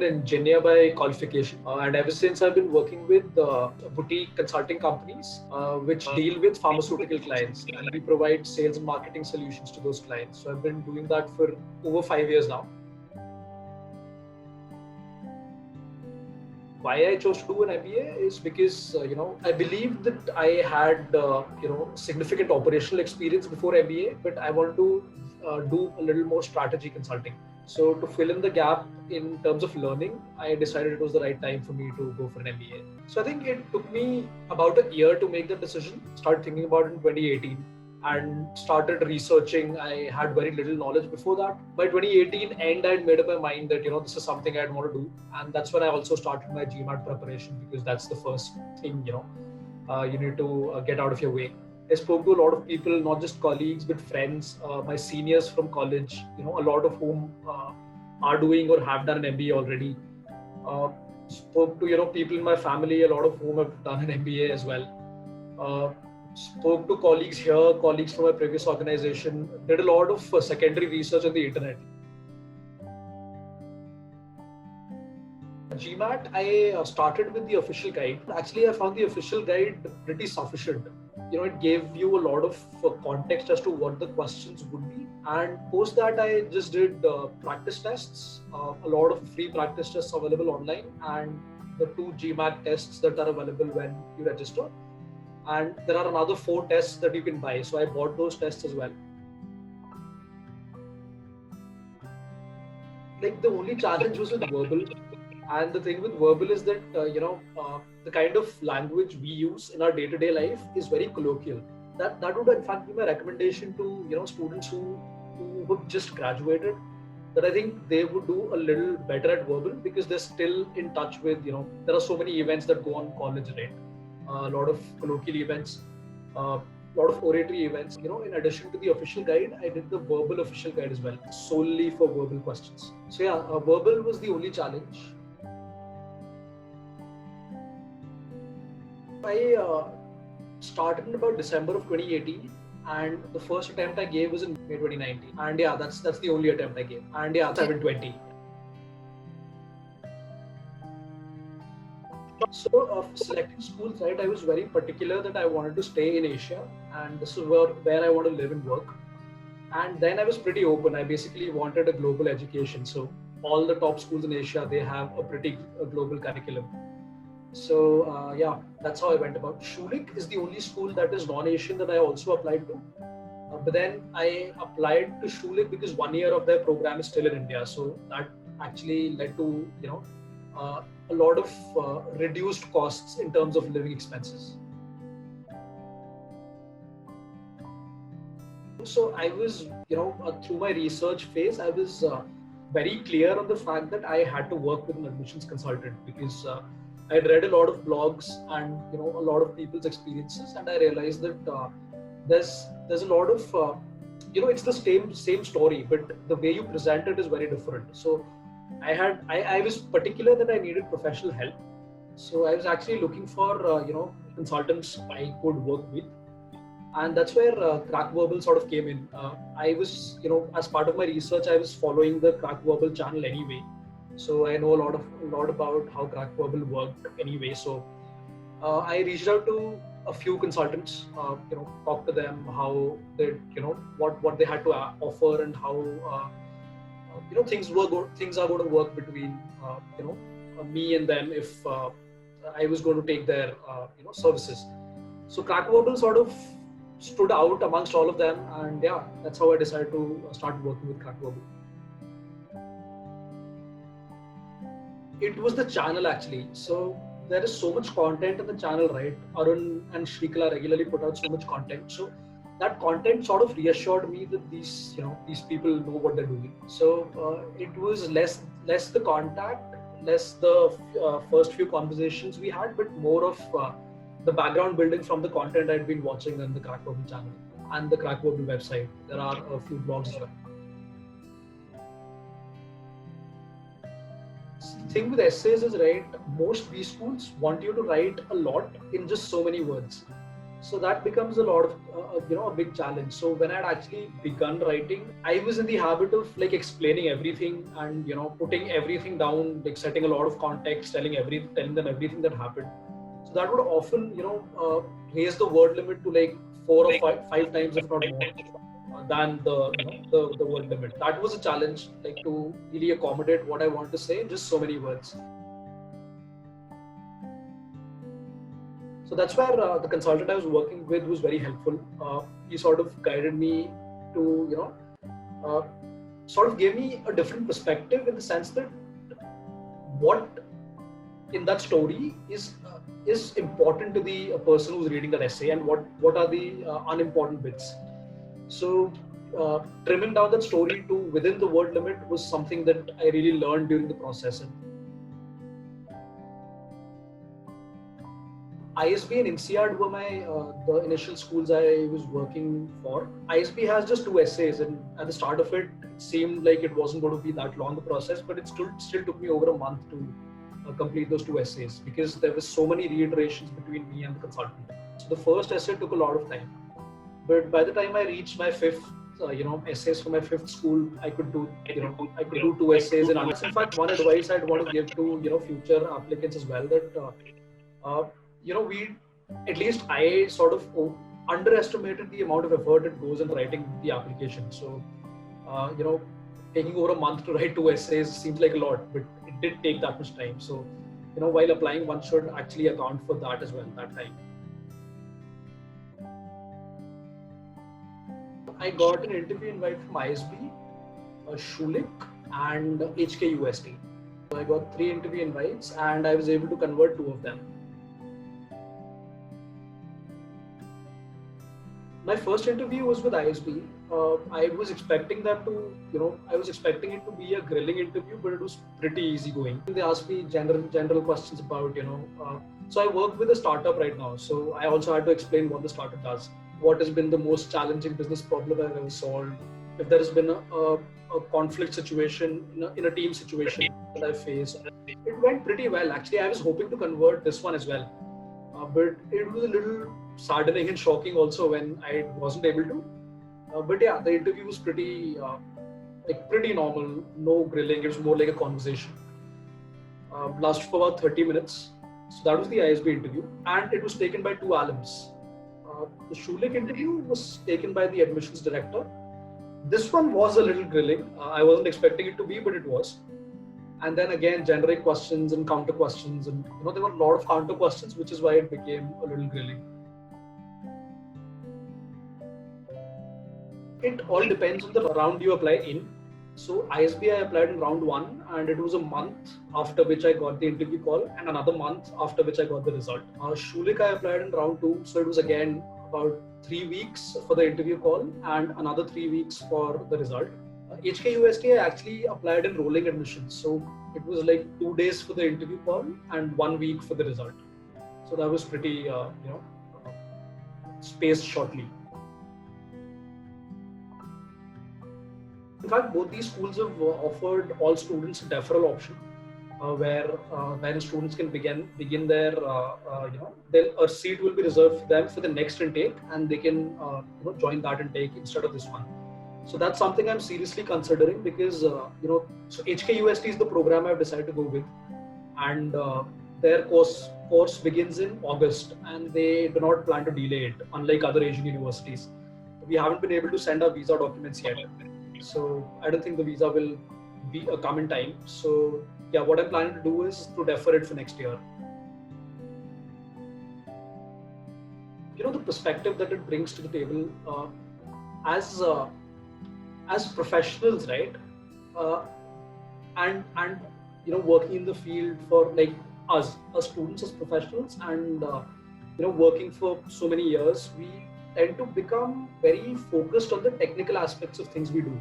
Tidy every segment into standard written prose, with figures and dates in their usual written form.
an engineer by qualification, and ever since I've been working with boutique consulting companies, which deal with pharmaceutical clients, and we provide sales and marketing solutions to those clients. So I've been doing that for over 5 years now. Why I chose to do an MBA is because I believe that I had significant operational experience before MBA, but I want to do a little more strategy consulting. So to fill in the gap in terms of learning, I decided it was the right time for me to go for an MBA. So I think it took me about a year to make the decision. Started thinking about it in 2018 and started researching. I had very little knowledge before that. By 2018 end, I had made up my mind that this is something I'd want to do, and that's when I also started my GMAT preparation, because that's the first thing you need to get out of your way. I spoke to a lot of people, not just colleagues but friends, my seniors from college, a lot of whom are doing or have done an MBA already. Spoke to people in my family, a lot of whom have done an MBA as well. Spoke to colleagues here, colleagues from my previous organization, did a lot of secondary research on the internet. GMAT, I started with the official guide. Actually, I found the official guide pretty sufficient. It gave you a lot of context as to what the questions would be. And post that, I just did practice tests, a lot of free practice tests available online, and the 2 GMAT tests that are available when you register. And there are another 4 tests that you can buy. So I bought those tests as well. Like, the only challenge was with verbal. And the thing with verbal is that, the kind of language we use in our day-to-day life is very colloquial. That would in fact be my recommendation to, students who have just graduated, that I think they would do a little better at verbal, because they're still in touch with, there are so many events that go on college, right? A lot of colloquial events, a lot of oratory events. In addition to the official guide, I did the verbal official guide as well, solely for verbal questions. So yeah, verbal was the only challenge. I started in about December of 2018, and the first attempt I gave was in May 2019. And yeah, that's the only attempt I gave. And yeah, 720. So selecting schools, right, I was very particular that I wanted to stay in Asia, and this is where I want to live and work. And then I was pretty open. I basically wanted a global education. So all the top schools in Asia, they have a global curriculum. So yeah, that's how I went about. Schulich is the only school that is non-Asian that I also applied to. But then I applied to Schulich because 1 year of their program is still in India. So that actually led to, a lot of reduced costs in terms of living expenses. So I was, through my research phase, I was very clear on the fact that I had to work with an admissions consultant, because I had read a lot of blogs and a lot of people's experiences, and I realized that there's a lot of it's the same story, but the way you present it is very different. So I was particular that I needed professional help. So I was actually looking for consultants I could work with, and that's where Crack Verbal sort of came in. I was as part of my research, I was following the Crack Verbal channel anyway. So I know a lot about how Crack Verbal worked anyway. So I reached out to a few consultants, talked to them how they, what they had to offer, and how things are going to work between me and them if I was going to take their services. So Crack Verbal sort of stood out amongst all of them, and yeah, that's how I decided to start working with Crack Verbal. It was the channel actually. So there is so much content in the channel, right? Arun and Shrikala regularly put out so much content. So that content sort of reassured me that these people know what they're doing. So it was less the contact, less the first few conversations we had, but more of the background building from the content I'd been watching on the Crack Verbal channel and the Crack Verbal website. There are a few blogs as well. The thing with essays is, right, most B schools want you to write a lot in just so many words. So that becomes a lot of a big challenge. So when I'd actually begun writing, I was in the habit of like explaining everything and putting everything down, like setting a lot of context, telling them everything that happened. So that would often raise the word limit to like four or five times, if not more, than the word limit. That was a challenge, like to really accommodate what I want to say in just so many words. So that's where the consultant I was working with was very helpful. He sort of guided me to, sort of gave me a different perspective, in the sense that what in that story is important to the person who's reading that essay, and what are the unimportant bits. So trimming down that story to within the word limit was something that I really learned during the process. ISB and INSEAD were the initial schools I was working for. ISB has just 2 essays, and at the start of it seemed like it wasn't going to be that long the process, but it still took me over a month to complete those 2 essays, because there was so many reiterations between me and the consultant. So the first essay took a lot of time, but by the time I reached my 5th essays for my 5th school, I could do 2 essays in advance. In fact, one advice I'd want to give to future applicants as well, that at least I sort of underestimated the amount of effort it goes in writing the application. So taking over a month to write 2 essays seems like a lot, but it did take that much time. So while applying, one should actually account for that as well, that time. I got an interview invite from ISB, Schulich, and HKUST. So I got 3 interview invites, and I was able to convert 2 of them. My first interview was with ISB. I was expecting it to be a grilling interview, but it was pretty easy going. They asked me general questions about, so I work with a startup right now. So I also had to explain what the startup does. What has been the most challenging business problem I've ever solved? If there has been a conflict situation, in a team situation that I faced. It went pretty well. Actually, I was hoping to convert this one as well. But it was a little saddening and shocking also when I wasn't able to. But yeah, the interview was pretty normal, no grilling. It was more like a conversation. Lasted for about 30 minutes. So that was the ISB interview, and it was taken by 2 alums. The Schulich interview was taken by the admissions director. This one was a little grilling. I wasn't expecting it to be, but it was. And then again, generic questions and counter questions, and there were a lot of counter questions, which is why it became a little grilling. It all depends on the round you apply in. So ISB I applied in round 1, and it was a month after which I got the interview call, and another month after which I got the result. Schulich I applied in round 2, so it was again about 3 weeks for the interview call and another 3 weeks for the result. HKUST I actually applied in rolling admissions, so it was like 2 days for the interview call and 1 week for the result. So that was pretty spaced shortly. In fact, both these schools have offered all students a deferral option, where students can begin their a seat will be reserved for them for the next intake, and they can join that intake instead of this one. So that's something I'm seriously considering, because so HKUST is the program I've decided to go with, and their course begins in August, and they do not plan to delay it, unlike other Asian universities. We haven't been able to send our visa documents yet, so I don't think the visa will come in time. So yeah, what I'm planning to do is to defer it for next year. The perspective that it brings to the table as professionals, right? And working in the field for like us students as professionals, and working for so many years, we tend to become very focused on the technical aspects of things we do.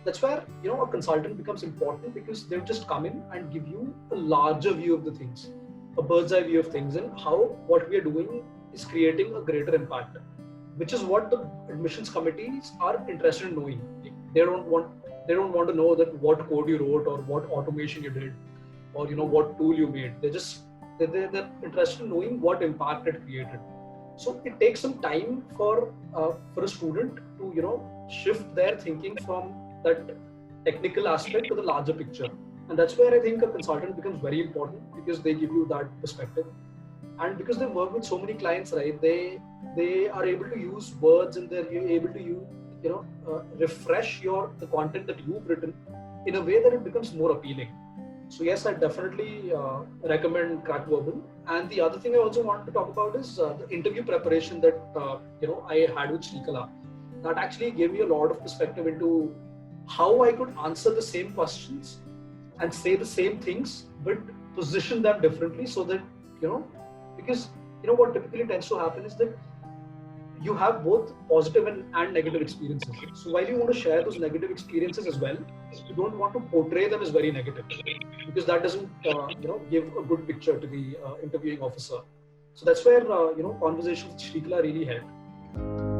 That's where a consultant becomes important, because they'll just come in and give you a larger view of the things, a bird's eye view of things, and how what we are doing is creating a greater impact, which is what the admissions committees are interested in knowing. They don't want to know that what code you wrote or what automation you did, or what tool you made. They're interested in knowing what impact it created. So it takes some time for a student to shift their thinking from that technical aspect to the larger picture, and that's where I think a consultant becomes very important, because they give you that perspective, and because they work with so many clients, right? They are able to use words, and they're able to refresh the content that you've written in a way that it becomes more appealing. So yes, I definitely recommend Crack Verbal. And the other thing I also wanted to talk about is the interview preparation that I had with Shrikala. That actually gave me a lot of perspective into how I could answer the same questions and say the same things, but position them differently, so that because what typically tends to happen is that you have both positive and negative experiences. So while you want to share those negative experiences as well, you don't want to portray them as very negative, because that doesn't give a good picture to the interviewing officer. So that's where conversations with Shrikala really helped.